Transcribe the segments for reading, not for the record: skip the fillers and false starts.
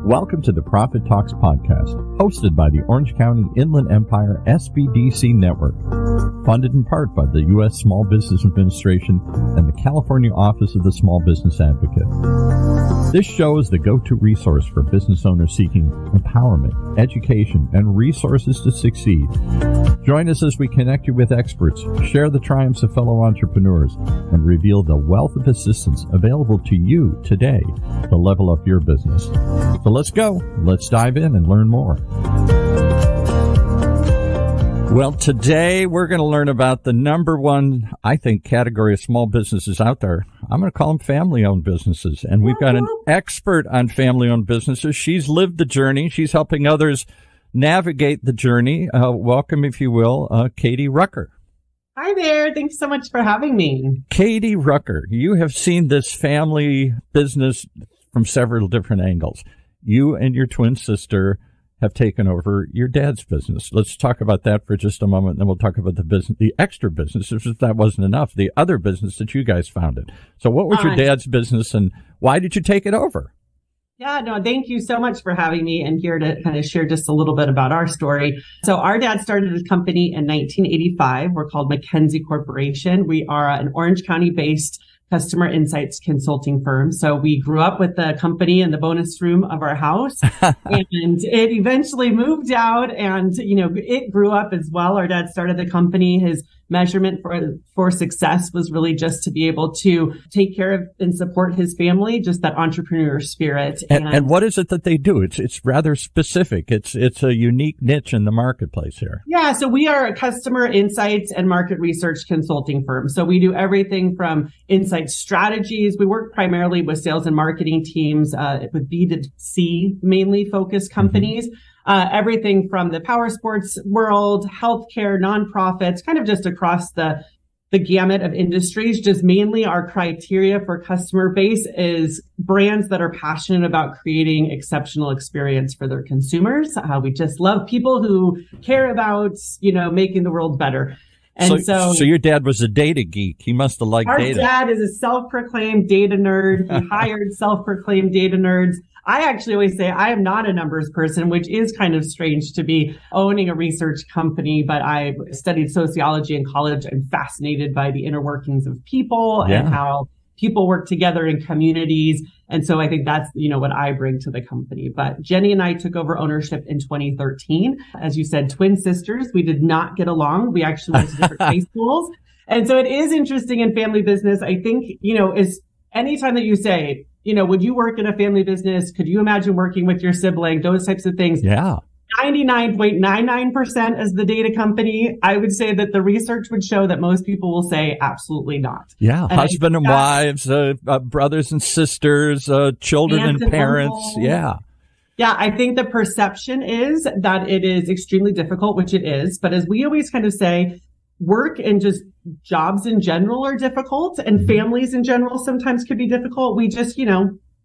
Welcome to the Profit Talks podcast, hosted by the Orange County Inland Empire SBDC Network, funded in part by the U.S. Small Business Administration and the California Office of the Small Business Advocate. This show is the go-to resource for business owners seeking empowerment, education, and resources to succeed. Join us as we connect you with experts, share the triumphs of fellow entrepreneurs, and reveal the wealth of assistance available to you today to level up your business. So let's go. Let's dive in and learn more. Well, today we're going to learn about the number one, I think, category of small businesses out there. I'm going to call them family-owned businesses. And we've got an expert on family-owned businesses. She's lived the journey. She's helping others navigate the journey. Welcome, if you will, Katie Rucker. Hi there. Thanks so much for having me. Katie Rucker, you have seen this family business from several different angles. You and your twin sister have taken over your dad's business. Let's talk about that for just a moment, and then we'll talk about the business, the extra business, if that wasn't enough, the other business that you guys founded. So what was your dad's business, and why did you take it over? Yeah, no, thank you so much for having me and here to kind of share just a little bit about our story. So our dad started his company in 1985. We're called Mackenzie Corporation. We are an Orange County-based customer insights consulting firm. So we grew up with the company in the bonus room of our house and it eventually moved out and, it grew up as well. Our dad started the company. His measurement for success was really just to be able to take care of and support his family, just that entrepreneur spirit. And what is it that they do? It's rather specific. It's a unique niche in the marketplace here. Yeah. So we are a customer insights and market research consulting firm. So we do everything from insight strategies. We work primarily with sales and marketing teams, with B2C mainly focused companies. Everything from the power sports world, healthcare, nonprofits, kind of just across the gamut of industries. Just mainly our criteria for customer base is brands that are passionate about creating exceptional experience for their consumers. We just love people who care about, making the world better. And so your dad was a data geek. He must have liked data. Our dad is a self-proclaimed data nerd. He hired self-proclaimed data nerds. I actually always say I am not a numbers person, which is kind of strange to be owning a research company, but I studied sociology in college. I'm fascinated by the inner workings of people and how people work together in communities. And so I think that's, what I bring to the company. But Jenny and I took over ownership in 2013. As you said, twin sisters. We did not get along. We actually went to different high schools. And so it is interesting in family business. I think, is anytime that you say, would you work in a family business? Could you imagine working with your sibling? Those types of things. Yeah. 99.99% as the data company, I would say that the research would show that most people will say absolutely not. Yeah. And husband and wives, brothers and sisters, children and parents. Yeah. Yeah. I think the perception is that it is extremely difficult, which it is. But as we always kind of say, work and just jobs in general are difficult and families in general sometimes could be difficult. We just,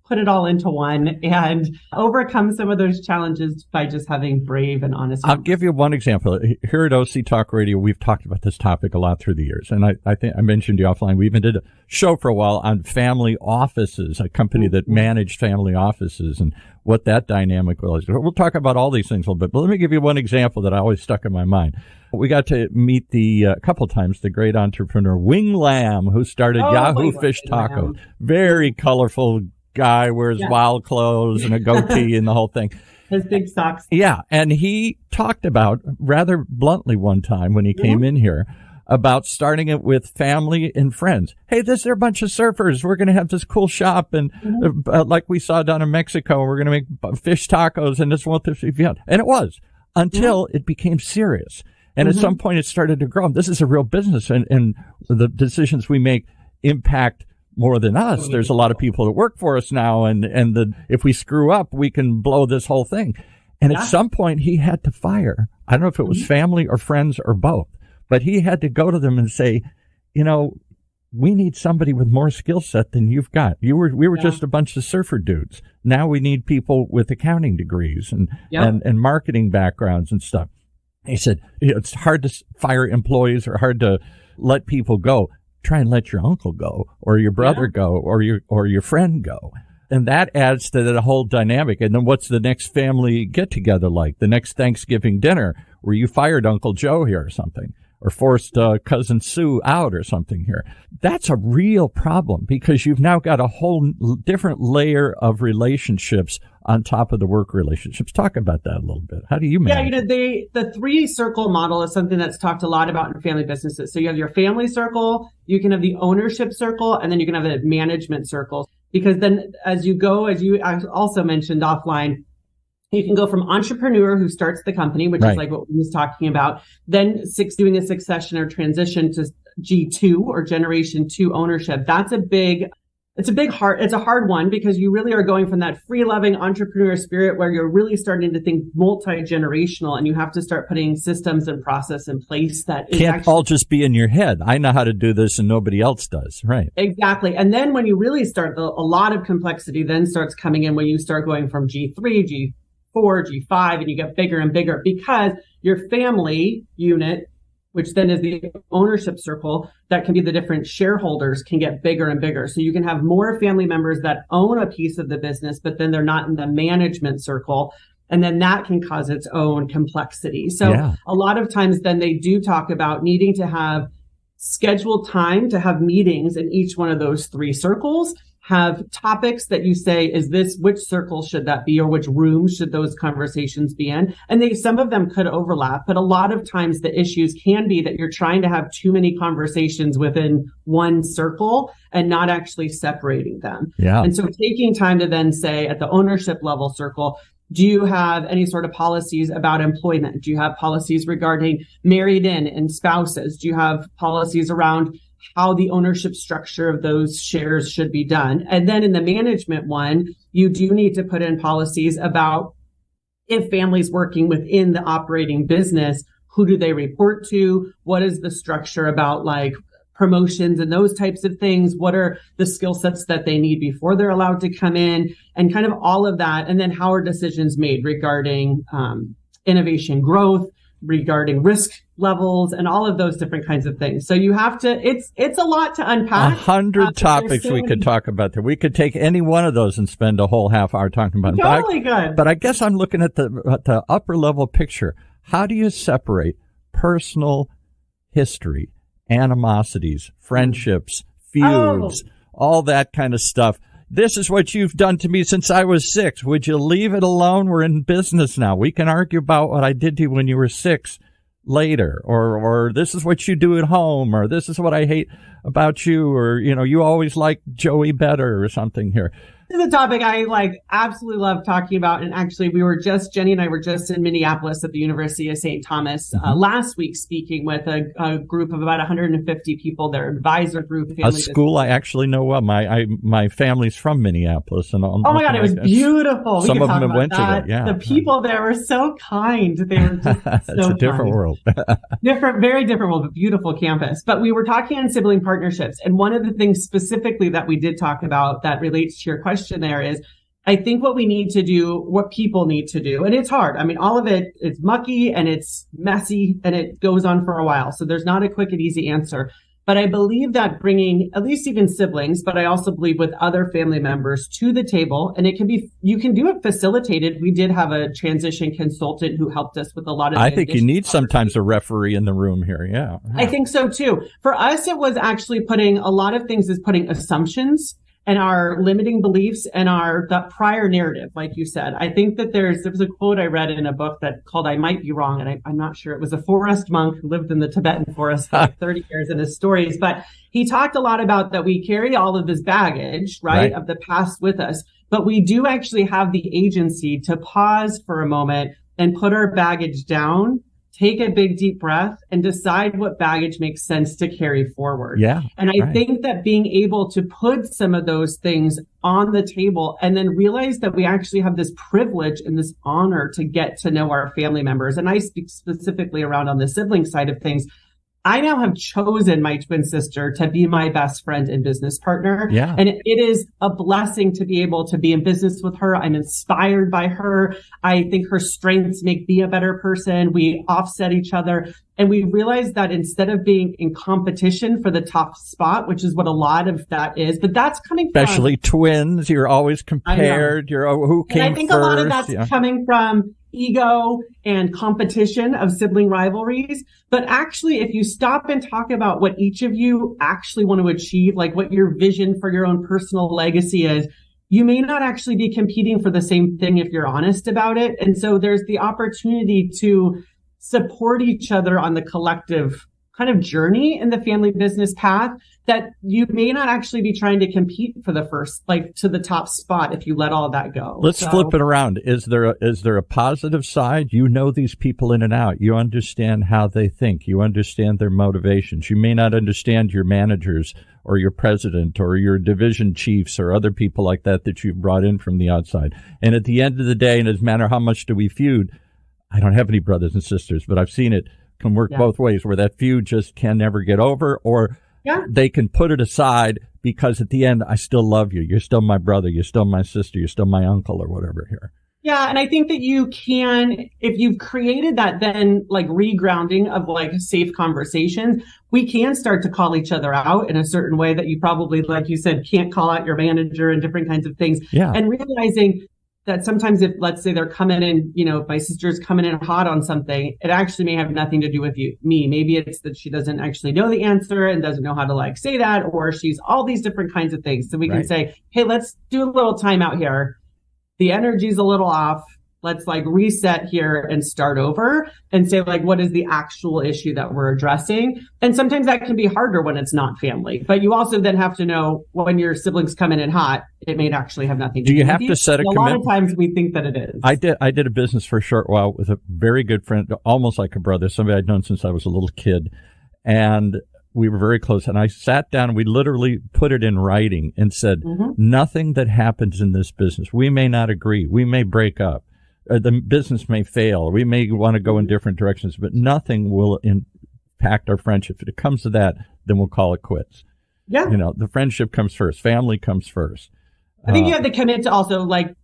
put it all into one and overcome some of those challenges by just having brave and honest. I'll give you one example. Here at OC Talk Radio, we've talked about this topic a lot through the years. And I think I mentioned you offline. We even did a show for a while on family offices, a company that managed family offices and what that dynamic was. We'll talk about all these things a little bit, but let me give you one example that I always stuck in my mind. We got to meet a couple times the great entrepreneur Wing Lam, who started Yahoo Fish Taco. Very colorful guy, wears wild clothes and a goatee and the whole thing. His big socks. Yeah. And he talked about rather bluntly one time when he came in here about starting it with family and friends. Hey, they're a bunch of surfers. We're going to have this cool shop. And like we saw down in Mexico, we're going to make fish tacos and this one. And it was until it became serious. And at some point it started to grow. This is a real business and the decisions we make impact more than us. There's a lot of people that work for us now. And if we screw up, we can blow this whole thing. And at some point he had to fire. I don't know if it was family or friends or both, but he had to go to them and say, we need somebody with more skill set than you've got. We were just a bunch of surfer dudes. Now we need people with accounting degrees and marketing backgrounds and stuff. He said, it's hard to fire employees or hard to let people go. Try and let your uncle go or your brother go or your friend go. And that adds to the whole dynamic. And then what's the next family get together like? The next Thanksgiving dinner where you fired Uncle Joe here or something, or forced Cousin Sue out or something here. That's a real problem because you've now got a whole different layer of relationships on top of the work relationships. Talk about that a little bit. How do you manage? Yeah, the 3-circle model is something that's talked a lot about in family businesses. So you have your family circle, you can have the ownership circle, and then you can have the management circle. Because then as you also mentioned offline, you can go from entrepreneur who starts the company, which is like what we was talking about, then doing a succession or transition to G2 or generation 2 ownership. It's a hard one because you really are going from that free loving entrepreneur spirit where you're really starting to think multi-generational and you have to start putting systems and process in place that can't all just be in your head. I know how to do this and nobody else does. Right. Exactly. And then when you really start, a lot of complexity then starts coming in when you start going from G3, G4, G5, and you get bigger and bigger because your family unit, which then is the ownership circle, that can be the different shareholders, can get bigger and bigger. So you can have more family members that own a piece of the business, but then they're not in the management circle. And then that can cause its own complexity. So a lot of times then they do talk about needing to have scheduled time to have meetings in each one of those 3 circles, have topics that you say, which circle should that be, or which room should those conversations be in? And some of them could overlap, but a lot of times the issues can be that you're trying to have too many conversations within one circle and not actually separating them. Yeah. And so taking time to then say at the ownership level circle, do you have any sort of policies about employment? Do you have policies regarding married in and spouses? Do you have policies around how the ownership structure of those shares should be done? And then in the management one, you do need to put in policies about if families working within the operating business, who do they report to? What is the structure about like promotions and those types of things? What are the skill sets that they need before they're allowed to come in, and kind of all of that? And then how are decisions made regarding innovation growth, regarding risk levels, and all of those different kinds of things. So you have to, it's a lot to unpack. 100 topics we could talk about there. We could take any one of those and spend a whole half hour talking about it. Totally good. But I guess I'm looking at the upper level picture. How do you separate personal history, animosities, friendships, feuds, all that kind of stuff? This is what you've done to me since I was 6. Would you leave it alone? We're in business now. We can argue about what I did to you when you were 6 later, or this is what you do at home, or this is what I hate about you, or, you always liked Joey better or something here. This is a topic I absolutely love talking about. And actually, Jenny and I were just in Minneapolis at the University of St. Thomas last week speaking with a group of about 150 people, their advisor group. A school I actually know well. My family's from Minneapolis. And oh my God, it was beautiful. Some of them went to that. Yeah. The people there were so kind. They were just it's a different world. Very different world, but beautiful campus. But we were talking on sibling partnerships. And one of the things specifically that we did talk about that relates to your question there is, I think what we need to do, what people need to do, and it's hard. I mean, all of it, it's mucky and it's messy and it goes on for a while. So there's not a quick and easy answer. But I believe that bringing at least even siblings, but I also believe with other family members to the table, and you can do it facilitated. We did have a transition consultant who helped us with a lot of. I think you need sometimes a referee in the room here. Yeah. I think so too. For us, it was actually putting assumptions and our limiting beliefs and the prior narrative, like you said. I think that there was a quote I read in a book that called I Might Be Wrong, and I'm not sure. It was a forest monk who lived in the Tibetan forest for 30 years in his stories. But he talked a lot about that we carry all of this baggage, right, of the past with us. But we do actually have the agency to pause for a moment and put our baggage down, take a big deep breath, and decide what baggage makes sense to carry forward. Yeah. And I think that being able to put some of those things on the table and then realize that we actually have this privilege and this honor to get to know our family members. And I speak specifically around on the sibling side of things. I now have chosen my twin sister to be my best friend and business partner. Yeah. And it is a blessing to be able to be in business with her. I'm inspired by her. I think her strengths make me a better person. We offset each other. And we realized that instead of being in competition for the top spot, which is what a lot of that is, but that's coming from... Especially twins, you're always compared. You're who came first. And I think a lot of that's coming from ego and competition of sibling rivalries. But actually, if you stop and talk about what each of you actually want to achieve, like what your vision for your own personal legacy is, you may not actually be competing for the same thing if you're honest about it. And so there's the opportunity to support each other on the collective kind of journey in the family business path that you may not actually be trying to compete for the first, like to the top spot if you let all that go. Let's flip it around. Is there a positive side? You know these people in and out. You understand how they think. You understand their motivations. You may not understand your managers or your president or your division chiefs or other people like that you've brought in from the outside. And at the end of the day, and it doesn't matter how much do we feud, I don't have any brothers and sisters, but I've seen it can work both ways, where that feud just can never get over, or they can put it aside because at the end, I still love you. You're still my brother. You're still my sister. You're still my uncle or whatever here. Yeah. And I think that you can, if you've created that then like regrounding of like safe conversations, we can start to call each other out in a certain way that you probably, like you said, can't call out your manager and different kinds of things. Yeah. And realizing that sometimes if, let's say they're coming in, you know, if my sister's coming in hot on something, it actually may have nothing to do with me. Maybe it's that she doesn't actually know the answer and doesn't know how to like say that, or she's all these different kinds of things. So we can say, hey, let's do a little time out here. The energy's a little off. Let's like reset here and start over and say like, what is the actual issue that we're addressing? And sometimes that can be harder when it's not family, but you also then have to know when your siblings come in hot, it may actually have nothing to do with you. Do you have to set a commitment? A lot of times we think that it is. I did a business for a short while with a very good friend, almost like a brother, somebody I'd known since I was a little kid. And we were very close. And I sat down and we literally put it in writing and said, nothing that happens in this business, we may not agree. We may break up. The business may fail. We may want to go in different directions, but nothing will impact our friendship. If it comes to that, then we'll call it quits. Yeah. You know, the friendship comes first. Family comes first. I think you have to commit to also like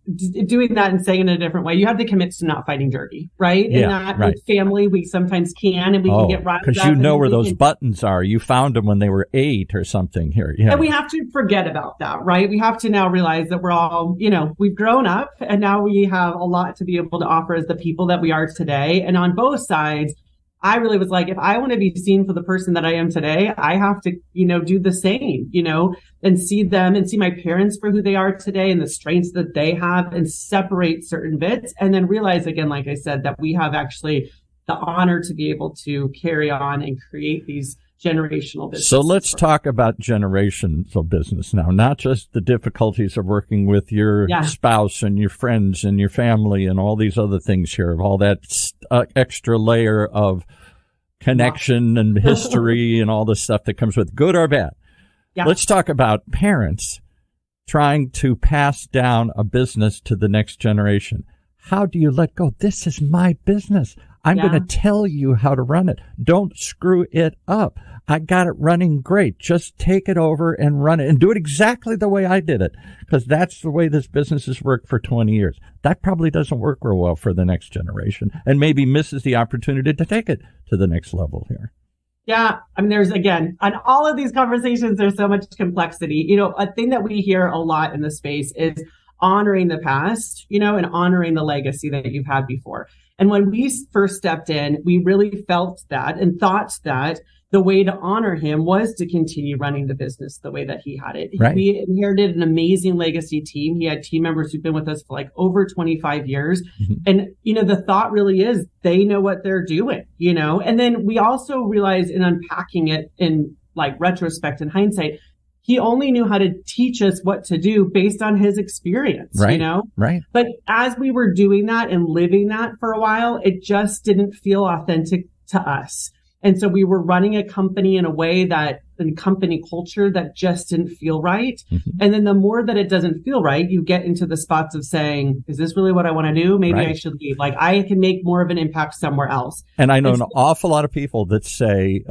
doing that and saying it in a different way. You have to commit to not fighting dirty, right? Yeah, and that with family, we sometimes can, and we can get riled up. Because you know where those buttons are. You found them when they were 8 or something here. Yeah. And we have to forget about that, right? We have to now realize that we're all, you know, we've grown up and now we have a lot to be able to offer as the people that we are today. And on both sides, I really was like, if I want to be seen for the person that I am today, I have to, you know, do the same, you know, and see them and see my parents for who they are today and the strengths that they have and separate certain bits. And then realize again, like I said, that we have actually the honor to be able to carry on and create these generational businesses. So let's talk about generations of business now, not just the difficulties of working with your spouse and your friends and your family and all these other things here, of all that extra layer of connection and history and all the stuff that comes with good or bad. Yeah. Let's talk about parents trying to pass down a business to the next generation. How do you let go? This is my business. I'm going to tell you how to run it. Don't screw it up. I got it running great. Just take it over and run it and do it exactly the way I did it, because that's the way this business has worked for 20 years. That probably doesn't work real well for the next generation and maybe misses the opportunity to take it to the next level here. Yeah. I mean, there's, again, on all of these conversations, there's so much complexity. You know, a thing that we hear a lot in the space is honoring the past, you know, and honoring the legacy that you've had before. And when we first stepped in, we really felt that and thought that the way to honor him was to continue running the business the way that he had it. Right. We inherited an amazing legacy team. He had team members who've been with us for like over 25 years. And, you know, the thought really is they know what they're doing, you know, and then we also realized in unpacking it in like retrospect and hindsight, he only knew how to teach us what to do based on his experience, you know? Right. But as we were doing that and living that for a while, it just didn't feel authentic to us. And so we were running a company in a way that and company culture that just didn't feel right. And then the more that it doesn't feel right, you get into the spots of saying, is this really what I want to do? Maybe I should leave. Like, I can make more of an impact somewhere else. And I know an awful lot of people that say,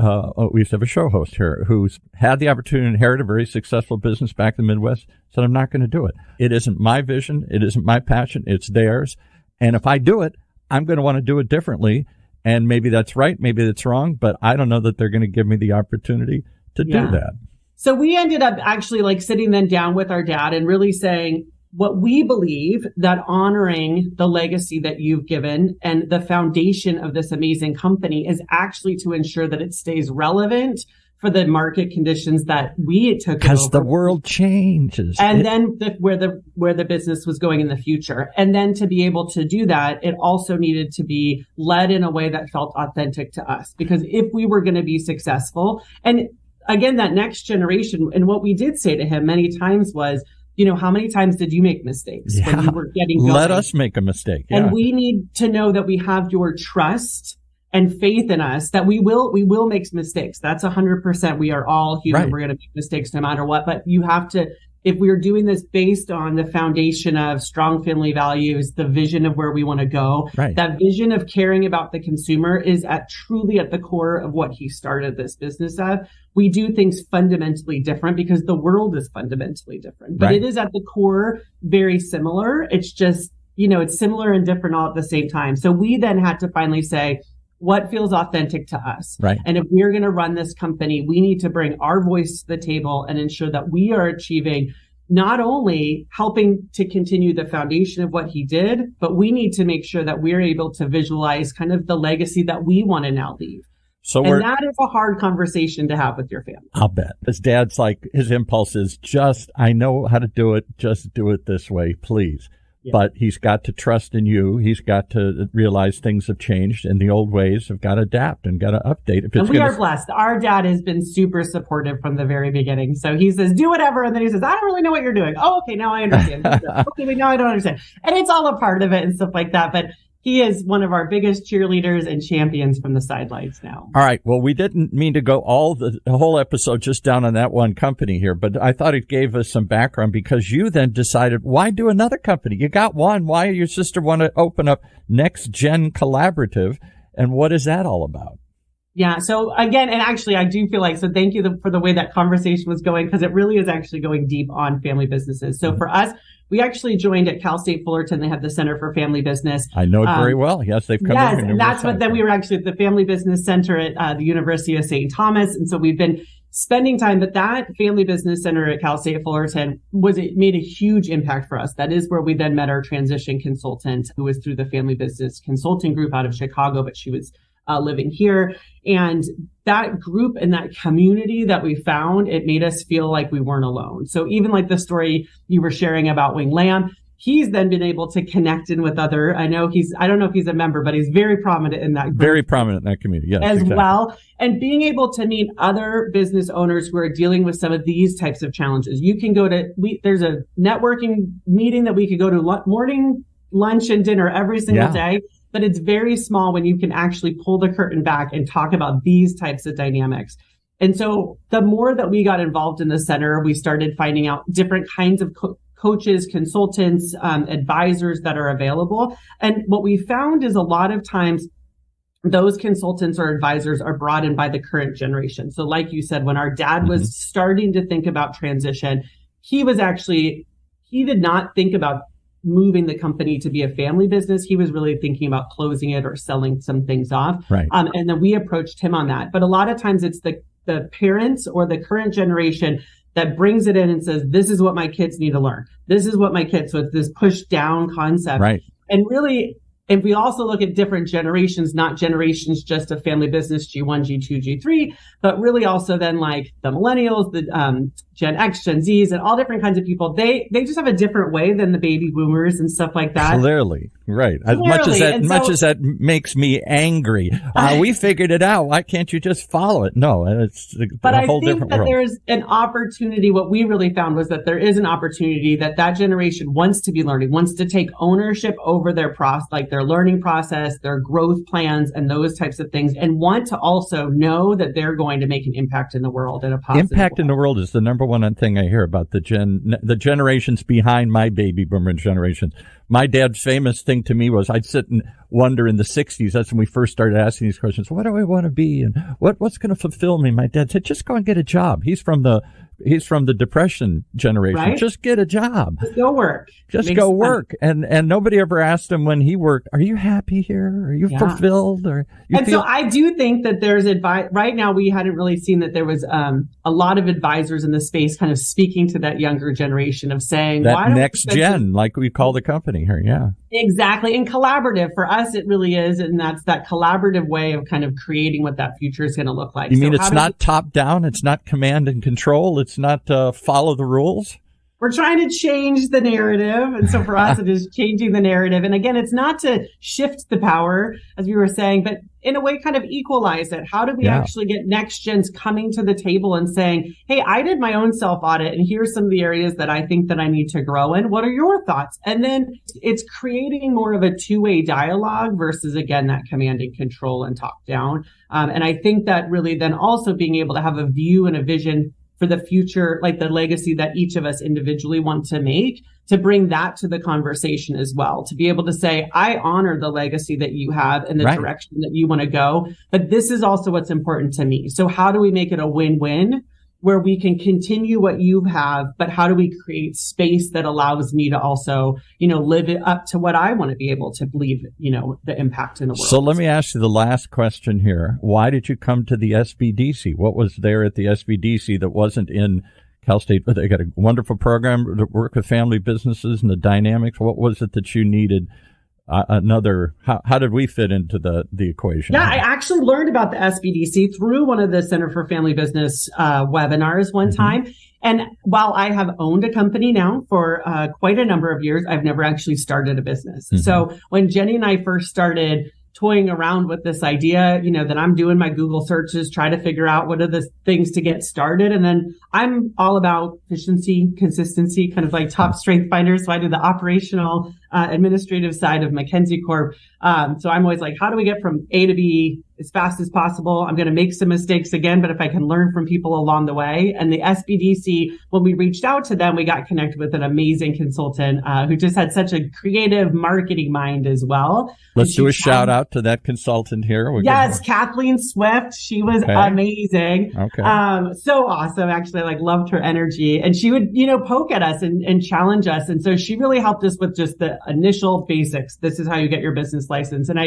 we used to have a show host here who's had the opportunity to inherit a very successful business back in the Midwest, said, I'm not going to do it. It isn't my vision. It isn't my passion. It's theirs. And if I do it, I'm going to want to do it differently. And maybe that's right. Maybe that's wrong. But I don't know that they're going to give me the opportunity to do that. So we ended up actually like sitting then down with our dad and really saying what we believe that honoring the legacy that you've given and the foundation of this amazing company is actually to ensure that it stays relevant for the market conditions that we took, because the world changes, and then where the business was going in the future. And then to be able to do that, it also needed to be led in a way that felt authentic to us, because if we were going to be successful, and again, that next generation, and what we did say to him many times was, you know, how many times did you make mistakes when you were getting going? Let us make a mistake. And we need to know that we have your trust and faith in us, that we will make mistakes. That's 100%. We are all human. Right. We're going to make mistakes no matter what. But you have to, if we're doing this based on the foundation of strong family values, the vision of where we want to go, that vision of caring about the consumer is truly at the core of what he started this business of. We do things fundamentally different because the world is fundamentally different. But it is at the core very similar. It's just, you know, it's similar and different all at the same time. So we then had to finally say, what feels authentic to us? Right. And if we're going to run this company, we need to bring our voice to the table and ensure that we are achieving not only helping to continue the foundation of what he did, but we need to make sure that we're able to visualize kind of the legacy that we want to now leave. And that is a hard conversation to have with your family. I'll bet. His dad's like, his impulse is just, I know how to do it. Just do it this way, please. Yeah. But he's got to trust in you. He's got to realize things have changed and the old ways have got to adapt and got to update. And we are blessed. Our dad has been super supportive from the very beginning. So he says, do whatever. And then he says, I don't really know what you're doing. Oh, okay. Now I understand. Okay, but now I don't understand. And it's all a part of it and stuff like that. But he is one of our biggest cheerleaders and champions from the sidelines now. All right. Well, we didn't mean to go the whole episode just down on that one company here, but I thought it gave us some background because you then decided, why do another company? You got one. Why your sister want to open up Next Gen Collaborative? And what is that all about? Yeah. So again, and actually I do feel like, so thank you for the way that conversation was going, because it really is actually going deep on family businesses. So for us, we actually joined at Cal State Fullerton. They have the Center for Family Business. I know it very well. Yes, they've come in. And that's what, then we were actually at the Family Business Center at the University of St. Thomas. And so we've been spending time, but that Family Business Center at Cal State Fullerton made a huge impact for us. That is where we then met our transition consultant, who was through the Family Business Consulting Group out of Chicago, but she was living here. And that group and that community that we found, it made us feel like we weren't alone. So even like the story you were sharing about Wing Lamb, he's then been able to connect in with other, I don't know if he's a member, but he's very prominent in that group. Very prominent in that community, yes. As well. And being able to meet other business owners who are dealing with some of these types of challenges. You can go to, there's a networking meeting that we could go to morning, lunch, and dinner every single day. But it's very small when you can actually pull the curtain back and talk about these types of dynamics. And so the more that we got involved in the center, we started finding out different kinds of coaches, consultants, advisors that are available. And what we found is a lot of times those consultants or advisors are brought in by the current generation. So like you said, when our dad was starting to think about transition, he did not think about moving the company to be a family business. He was really thinking about closing it or selling some things off. Right. And then we approached him on that. But a lot of times it's the parents or the current generation that brings it in and says, this is what my kids need to learn. This is what my kids, so it's this push down concept. Right. And really, if we also look at different generations, not generations just of family business, G1, G2, G3, but really also then like the millennials, the Gen X, Gen Zs, and all different kinds of people, they just have a different way than the baby boomers and stuff like that. Clearly, right. As much as that makes me angry. We figured it out. Why can't you just follow it? No, it's a whole different world. But I think that there's an opportunity. What we really found was that there is an opportunity that generation wants to be learning, wants to take ownership over their their learning process, their growth plans, and those types of things, and want to also know that they're going to make an impact in the world in a positive Impact way. in the world is the number one thing I hear about the generations behind my baby boomer generation. My dad's famous thing to me was I'd sit and wonder in the 60s. That's when we first started asking these questions. What do I want to be? And what's going to fulfill me? My dad said, just go and get a job. He's from the Depression generation. Right? Just get a job. Just go work. Just go work. And nobody ever asked him when he worked, are you happy here? Are you fulfilled? So I do think that there's advice. Right now, we hadn't really seen that there was a lot of advisors in the space kind of speaking to that younger generation of saying, that next gen, like we call the company here. Yeah. Exactly. And collaborative for us, it really is. And that's that collaborative way of kind of creating what that future is going to look like. You mean it's not top down? It's not command and control? It's not follow the rules? We're trying to change the narrative. And so for us, it is changing the narrative. And again, it's not to shift the power, as we were saying, but in a way kind of equalize it. How do we actually get next gens coming to the table and saying, hey, I did my own self audit and here's some of the areas that I think that I need to grow in. What are your thoughts? And then it's creating more of a two-way dialogue versus, again, that command and control and top down. And I think that really then also being able to have a view and a vision for the future, like the legacy that each of us individually want to make, to bring that to the conversation as well, to be able to say, I honor the legacy that you have and the direction that you want to go, but this is also what's important to me. So how do we make it a win-win where we can continue what you have, but how do we create space that allows me to also, live it up to what I want to be able to believe, the impact in the world. So let me ask you the last question here. Why did you come to the SBDC? What was there at the SBDC that wasn't in Cal State? They got a wonderful program to work with family businesses and the dynamics. What was it that you needed? How did we fit into the equation? Yeah, I actually learned about the SBDC through one of the Center for Family Business webinars one time. And while I have owned a company now for quite a number of years, I've never actually started a business. So when Jenny and I first started toying around with this idea, that I'm doing my Google searches, try to figure out what are the things to get started. And then I'm all about efficiency, consistency, kind of like top strength finder. So I do the operational administrative side of Mackenzie Corp. So I'm always like, how do we get from A to B as fast as possible? I'm going to make some mistakes again, but if I can learn from people along the way. And the SBDC, when we reached out to them, we got connected with an amazing consultant who just had such a creative marketing mind as well. Let's do a shout out to that consultant here. Yes, Kathleen Swift. She was amazing. Okay. So awesome. Actually, I loved her energy. And she would, poke at us and challenge us. And so she really helped us with just the initial basics. This is how you get your business license. And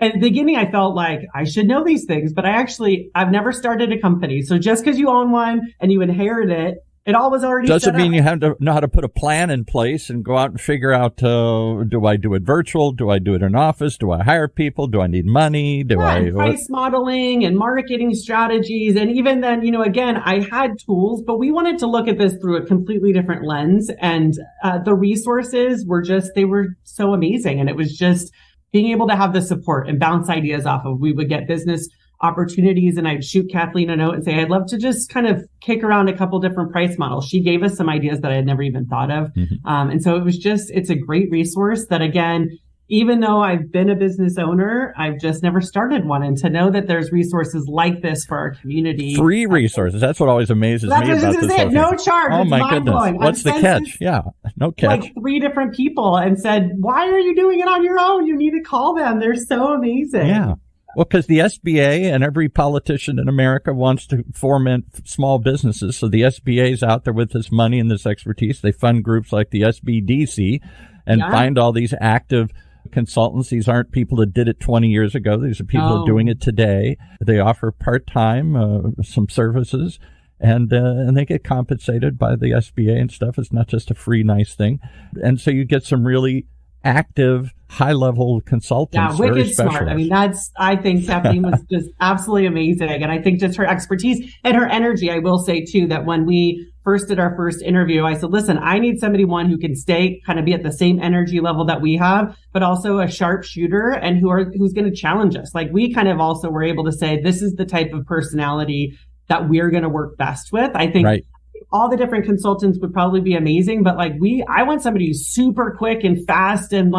at the beginning, I felt like I should know these things, but I've never started a company. So just because you own one and you inherit it, it all was already doesn't set mean up. You have to know how to put a plan in place and go out and figure out, do I do it virtual? Do I do it in office? Do I hire people? Do I need money? Price modeling and marketing strategies. And even then, again, I had tools, but we wanted to look at this through a completely different lens. And the resources they were so amazing. And it was just being able to have the support and bounce ideas off of. We would get business opportunities and I'd shoot Kathleen a note and say, I'd love to just kind of kick around a couple different price models. She gave us some ideas that I had never even thought of. And so it's a great resource that, again, even though I've been a business owner, I've just never started one. And to know that there's resources like this for our community. Free resources. That's what always amazes me about this. No charge. Oh, it's my goodness. What's the catch? Yeah, no catch. Like 3 different people and said, why are you doing it on your own? You need to call them. They're so amazing. Yeah. Well, because the SBA and every politician in America wants to foment small businesses. So the SBA is out there with this money and this expertise. They fund groups like the SBDC and find all these active consultants. These aren't people that did it 20 years ago. These are people who are doing it today. They offer part-time, some services, and they get compensated by the SBA and stuff. It's not just a free, nice thing. And so you get some really active, high-level consultants. Yeah, wicked smart. I mean, I think Kathleen was just absolutely amazing. And I think just her expertise and her energy, I will say too, that when we first did our first interview, I said, listen, I need somebody, who can be at the same energy level that we have, but also a sharp shooter and who's going to challenge us. Like we kind of also were able to say, this is the type of personality that we're going to work best with. I think all the different consultants would probably be amazing, but I want somebody who's super quick and fast and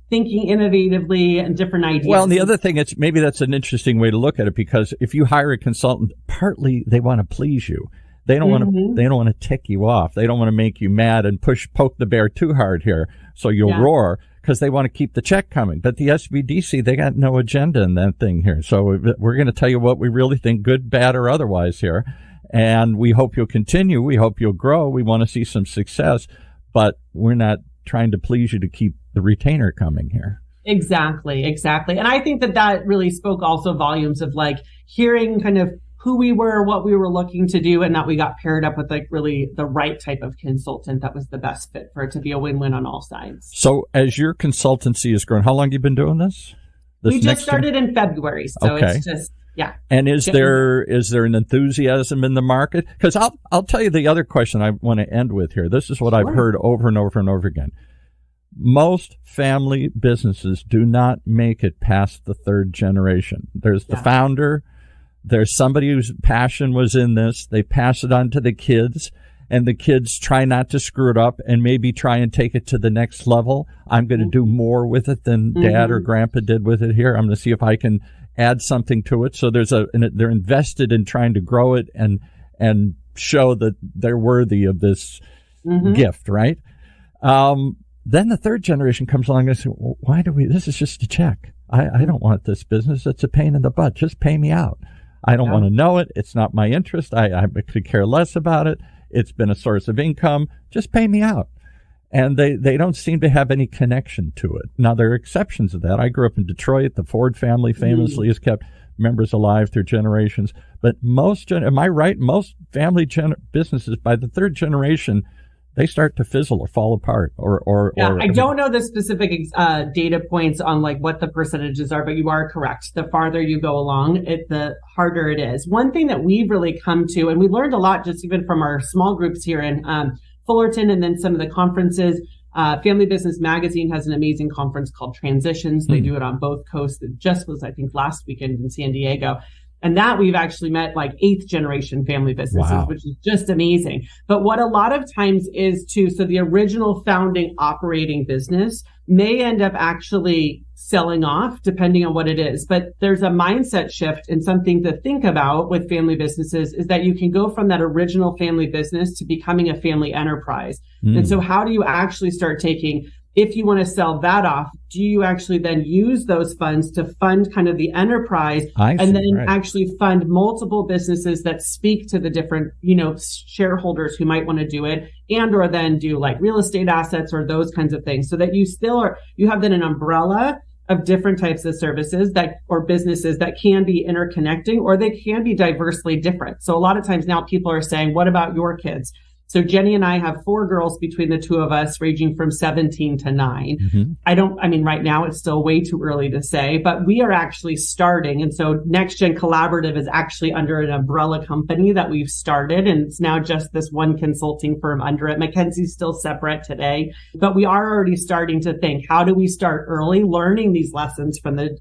thinking innovatively and different ideas. Well, and the other thing, it's maybe that's an interesting way to look at it, because if you hire a consultant, partly they want to please you. They don't want to. They don't want to tick you off. They don't want to make you mad and poke the bear too hard here, so you'll roar, because they want to keep the check coming. But the SBDC, they got no agenda in that thing here. So we're going to tell you what we really think, good, bad, or otherwise here, and we hope you'll continue. We hope you'll grow. We want to see some success, but we're not trying to please you to keep the retainer coming here. Exactly. And I think that really spoke also volumes of like hearing kind of who we were, what we were looking to do, and that we got paired up with like really the right type of consultant that was the best fit for it to be a win-win on all sides. So as your consultancy has grown, how long have you been doing this? We just started in February. So it's just, And is there an enthusiasm in the market? Because I'll tell you the other question I want to end with here. This is what I've heard over and over and over again. Most family businesses do not make it past the third generation. There's the founder. There's somebody whose passion was in this. They pass it on to the kids, and the kids try not to screw it up and maybe try and take it to the next level. I'm going to do more with it than Dad or Grandpa did with it here. I'm going to see if I can add something to it. So they're invested in trying to grow it and show that they're worthy of this gift, right? Then the third generation comes along and says, well, this is just a check. I don't want this business. It's a pain in the butt. Just pay me out. I don't want to know it. It's not my interest. I could care less about it. It's been a source of income. Just pay me out. And they don't seem to have any connection to it. Now, there are exceptions to that. I grew up in Detroit. The Ford family famously has kept members alive through generations. But am I right? Most family businesses, by the third generation, they start to fizzle or fall apart I don't know the specific data points on like what the percentages are, but you are correct. The farther you go along, the harder it is. One thing that we've really come to, and we learned a lot just even from our small groups here in Fullerton and then some of the conferences. Family Business Magazine has an amazing conference called Transitions. They do it on both coasts. It just was, I think, last weekend in San Diego. And that we've actually met like 8th generation family businesses, which is just amazing. But what a lot of times is so the original founding operating business may end up actually selling off depending on what it is. But there's a mindset shift, and something to think about with family businesses is that you can go from that original family business to becoming a family enterprise. And so how do you actually start taking, if you want to sell that off, do you actually then use those funds to fund kind of the enterprise actually fund multiple businesses that speak to the different, shareholders who might want to do it, and or then do like real estate assets or those kinds of things, so that you have then an umbrella of different types of services or businesses that can be interconnecting, or they can be diversely different. So a lot of times now people are saying, what about your kids? So Jenny and I have 4 girls between the two of us, ranging from 17 to 9. Right now it's still way too early to say, but we are actually starting. And so Next Gen Collaborative is actually under an umbrella company that we've started. And it's now just this one consulting firm under it. Mackenzie's still separate today, but we are already starting to think, how do we start early learning these lessons from the,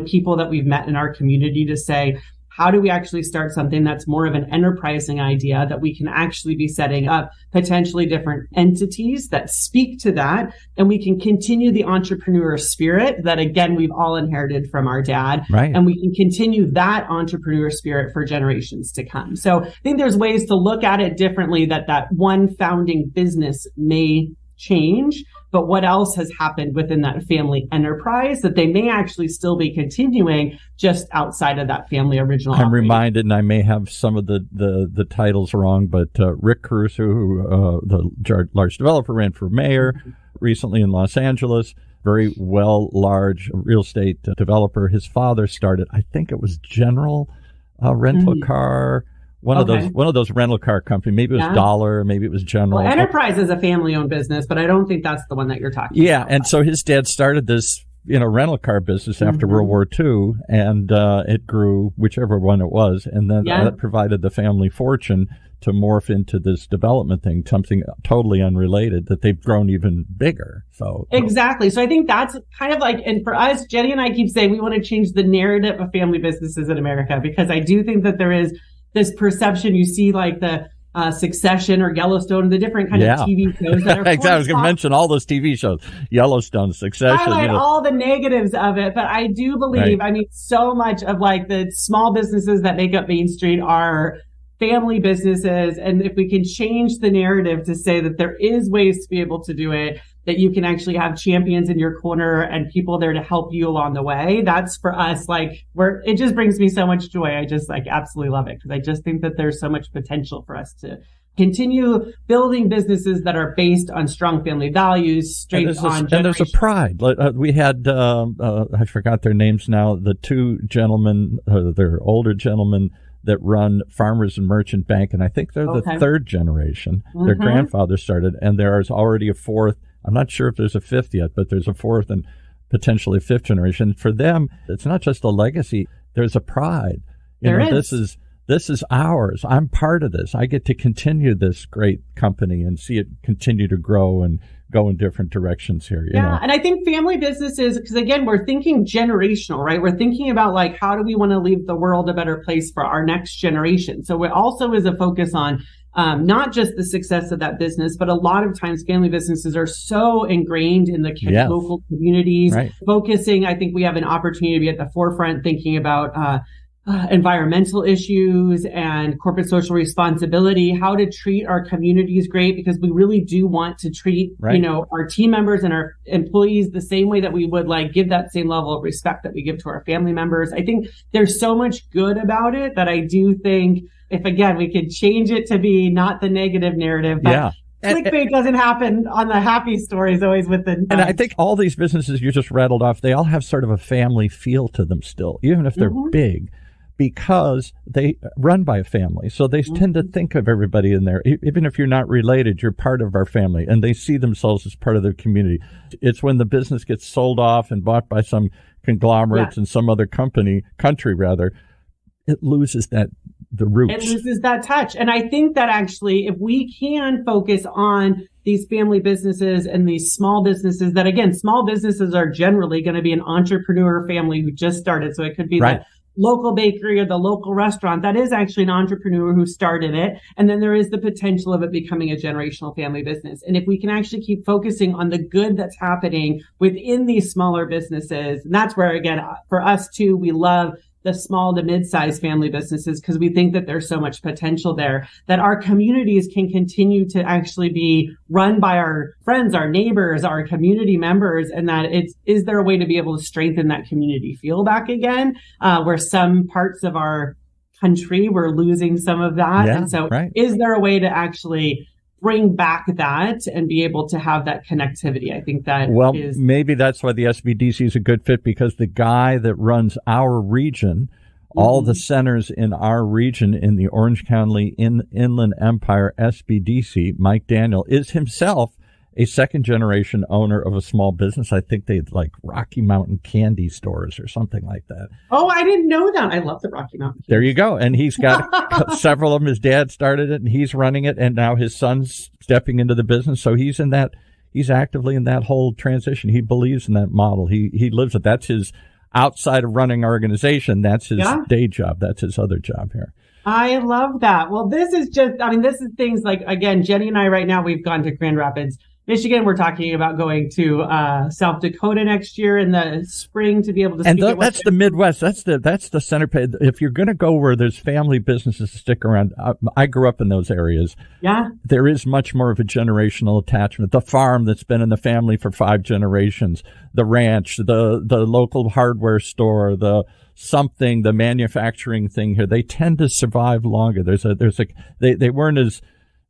people that we've met in our community to say, how do we actually start something that's more of an enterprising idea that we can actually be setting up potentially different entities that speak to that, and we can continue the entrepreneur spirit that, again, we've all inherited from our dad. Right. And we can continue that entrepreneur spirit for generations to come. So I think there's ways to look at it differently, that one founding business may change, but what else has happened within that family enterprise that they may actually still be continuing just outside of that family original I'm operating. reminded, and I may have some of the titles wrong, but Rick Caruso, who the large developer, ran for mayor recently in Los Angeles, very large real estate developer. His father started, I think it was General Rental Car. One of those rental car companies. Maybe it was Dollar, maybe it was General. Well, Enterprise is a family-owned business, but I don't think that's the one that you're talking about. Yeah, and so his dad started this, rental car business after World War II, and it grew, whichever one it was, and then that provided the family fortune to morph into this development thing, something totally unrelated that they've grown even bigger. So exactly. So I think that's kind of like, and for us, Jenny and I keep saying we want to change the narrative of family businesses in America, because I do think that there is this perception. You see like the Succession or Yellowstone, the different kind of TV shows that are exactly. I was going to mention all those TV shows, Yellowstone, Succession. Highlight all the negatives of it, but I do believe, so much of like the small businesses that make up Main Street are family businesses. And if we can change the narrative to say that there is ways to be able to do it, that you can actually have champions in your corner and people there to help you along the way. That's for us, it just brings me so much joy. I just absolutely love it because I just think that there's so much potential for us to continue building businesses that are based on strong family values, and there's a pride. We had, I forgot their names now, the two gentlemen, they're older gentlemen that run Farmers and Merchant Bank, and I think they're the third generation. Their grandfather started, and there is already a fourth. I'm not sure if there's a fifth yet, but there's a fourth and potentially fifth generation. For them, it's not just a legacy. There's a pride. This is ours. I'm part of this. I get to continue this great company and see it continue to grow and go in different directions here. You know? And I think family businesses, because again, we're thinking generational, right? We're thinking about how do we want to leave the world a better place for our next generation? So it also is a focus on not just the success of that business, but a lot of times family businesses are so ingrained in the local communities, focusing. I think we have an opportunity to be at the forefront thinking about environmental issues and corporate social responsibility, how to treat our communities great, because we really do want to treat, our team members and our employees the same way that we would give that same level of respect that we give to our family members. I think there's so much good about it that I do think if, again, we could change it to be not the negative narrative, but clickbait doesn't happen on the happy stories, always with the... And I think all these businesses you just rattled off, they all have sort of a family feel to them still, even if they're big, because they run by a family. So they tend to think of everybody in there. Even if you're not related, you're part of our family, and they see themselves as part of their community. It's when the business gets sold off and bought by some conglomerates and some other country, it loses the roots. It loses that touch. And I think that actually, if we can focus on these family businesses and these small businesses, that again, small businesses are generally going to be an entrepreneur family who just started. So it could be the local bakery or the local restaurant that is actually an entrepreneur who started it. And then there is the potential of it becoming a generational family business. And if we can actually keep focusing on the good that's happening within these smaller businesses, and that's where, again, for us too, we love the small to mid-sized family businesses because we think that there's so much potential there, that our communities can continue to actually be run by our friends, our neighbors, our community members, and that is there a way to be able to strengthen that community feel back again, where some parts of our country we're losing some of that. And so is there a way to actually bring back that and be able to have that connectivity? I think that maybe that's why the SBDC is a good fit, because the guy that runs our region, all the centers in our region in the Orange County Inland Empire SBDC, Mike Daniel, is himself a second-generation owner of a small business. I think they like Rocky Mountain candy stores or something like that. Oh, I didn't know that. I love the Rocky Mountain. There you go. And he's got several of them. His dad started it, and he's running it, and now his son's stepping into the business. So he's actively in that whole transition. He believes in that model. He lives it. That's his outside of running our organization. That's his day job. That's his other job here. I love that. Well, this is things like, again, Jenny and I right now, we've gone to Grand Rapids, Michigan. We're talking about going to South Dakota next year in the spring to be able to. And that's the Midwest. That's the center. If you're going to go where there's family businesses to stick around, I grew up in those areas. Yeah, there is much more of a generational attachment. The farm that's been in the family for 5 generations, the ranch, the local hardware store, the manufacturing thing here. They tend to survive longer.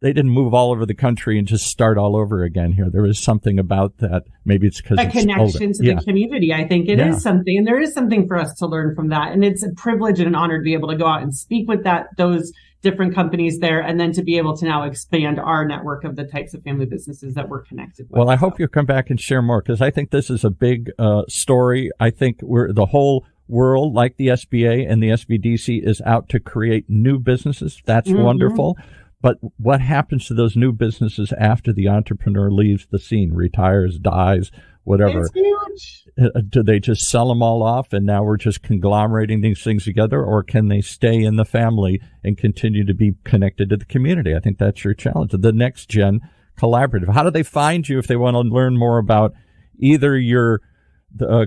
They didn't move all over the country and just start all over again here. There is something about that. Maybe it's because it's connection to the community. I think it is something, and there is something for us to learn from that. And it's a privilege and an honor to be able to go out and speak with those different companies there, and then to be able to now expand our network of the types of family businesses that we're connected with. Well, I hope you'll come back and share more, because I think this is a big story. I think the whole world, like the SBA and the SBDC, is out to create new businesses. That's wonderful. But what happens to those new businesses after the entrepreneur leaves the scene, retires, dies, whatever? It's huge. Do they just sell them all off and now we're just conglomerating these things together, or can they stay in the family and continue to be connected to the community? I think that's your challenge. The Next Gen Collaborative. How do they find you if they want to learn more about either your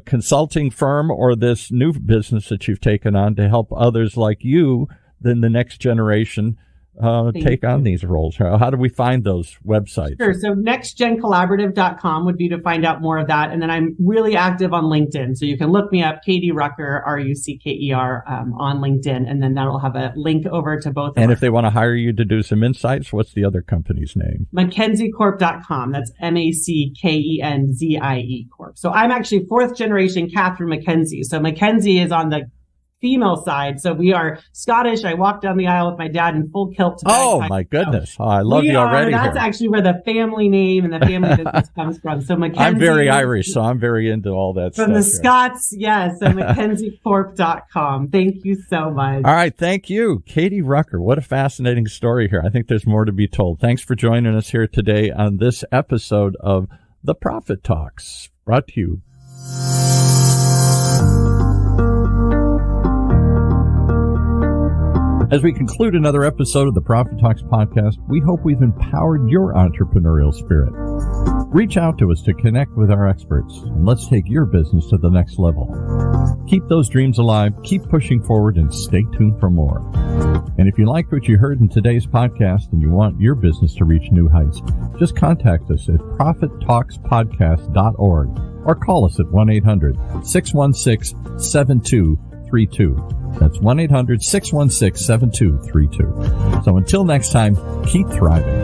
consulting firm or this new business that you've taken on to help others like you, then the next generation take on these roles? How do we find those websites? Sure. So nextgencollaborative.com would be to find out more of that. And then I'm really active on LinkedIn. So you can look me up, Katie Rucker, Rucker, on LinkedIn. And then that'll have a link over to both. And if they want to hire you to do some insights, what's the other company's name? MackenzieCorp.com. That's MACKENZIE Corp. So I'm actually fourth generation Catherine Mackenzie. So Mackenzie is on the female side. So we are Scottish. I walked down the aisle with my dad in full kilt. Oh, my goodness. Oh, I love you already. That's actually where the family name and the family business comes from. So Mackenzie. I'm very Irish, so I'm very into all that stuff. From the Scots, yes. So MackenzieCorp.com. Thank you so much. All right. Thank you, Katie Rucker. What a fascinating story here. I think there's more to be told. Thanks for joining us here today on this episode of The Profit Talks, brought to you. As we conclude another episode of the Profit Talks podcast, we hope we've empowered your entrepreneurial spirit. Reach out to us to connect with our experts, and let's take your business to the next level. Keep those dreams alive, keep pushing forward, and stay tuned for more. And if you liked what you heard in today's podcast and you want your business to reach new heights, just contact us at profittalkspodcast.org or call us at 1-800-616-7232. That's 1-800-616-7232. So until next time, keep thriving.